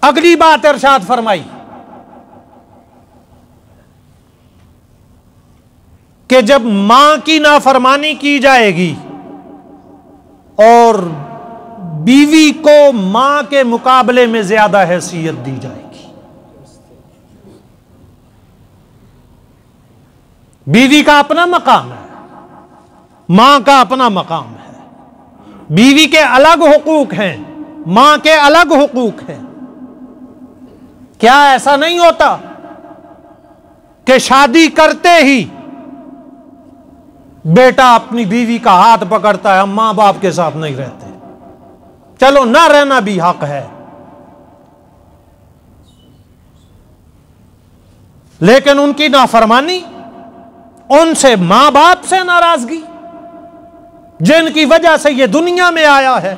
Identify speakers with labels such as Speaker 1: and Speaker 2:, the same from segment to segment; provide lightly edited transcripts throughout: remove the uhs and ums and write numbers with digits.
Speaker 1: अगली बात इरशाद फरमाई कि जब मां की नाफरमानी की जाएगी और बीवी को मां के मुकाबले में ज्यादा हैसियत दी जाएगी। बीवी का अपना मकाम है, मां का अपना मकाम है। बीवी के अलग हुकूक हैं, मां के अलग हुकूक हैं। क्या ऐसा नहीं होता कि शादी करते ही बेटा अपनी बीवी का हाथ पकड़ता है, हम मां बाप के साथ नहीं रहते, चलो ना रहना भी हक है, लेकिन उनकी नाफरमानी, उनसे मां बाप से नाराजगी, जिनकी वजह से यह दुनिया में आया है,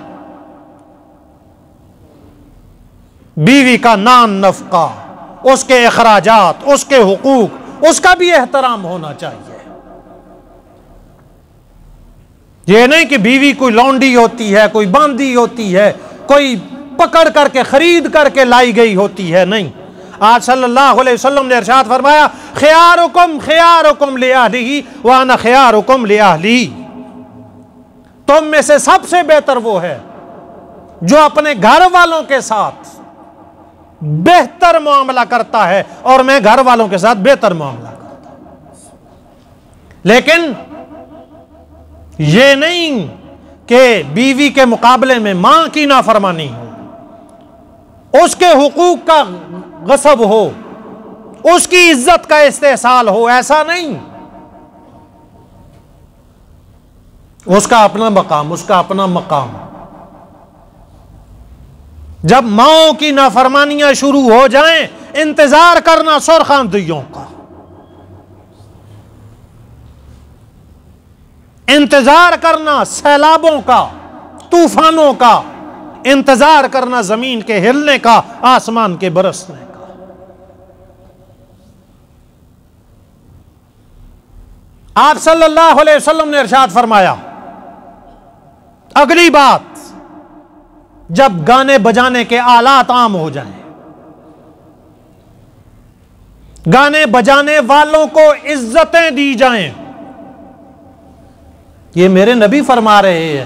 Speaker 1: बीवी का नान नफका, उसके अखराजात, उसके हुकूक, उसका भी एहतराम होना चाहिए। यह नहीं कि बीवी कोई लौंडी होती है, कोई बांदी होती है, कोई पकड़ करके खरीद करके लाई गई होती है, नहीं। आज सल्लल्लाहु अलैहि वसल्लम ने इरशाद फरमाया, खियारुकुम लिअहलिही व अना खियारुकुम लिअहली। तुम में से सबसे बेहतर वो है जो अपने घर वालों के साथ बेहतर मामला करता है और मैं घर वालों के साथ बेहतर मामला करता हूं। लेकिन यह नहीं कि बीवी के मुकाबले में मां की नाफरमानी हो, उसके हुकूक का गसब हो, उसकी इज्जत का इस्तेहसाल हो, ऐसा नहीं। उसका अपना मकाम, उसका अपना मकाम। जब माओं की नाफरमानियां शुरू हो जाएं, इंतजार करना सुरखांदियों का, इंतजार करना सैलाबों का, तूफानों का, इंतजार करना जमीन के हिलने का, आसमान के बरसने का। आप सल्लल्लाहु अलैहि वसल्लम ने इरशाद फरमाया, अगली बात, जब गाने बजाने के आलात आम हो जाएं, गाने बजाने वालों को इज्जतें दी जाएं, ये मेरे नबी फरमा रहे हैं।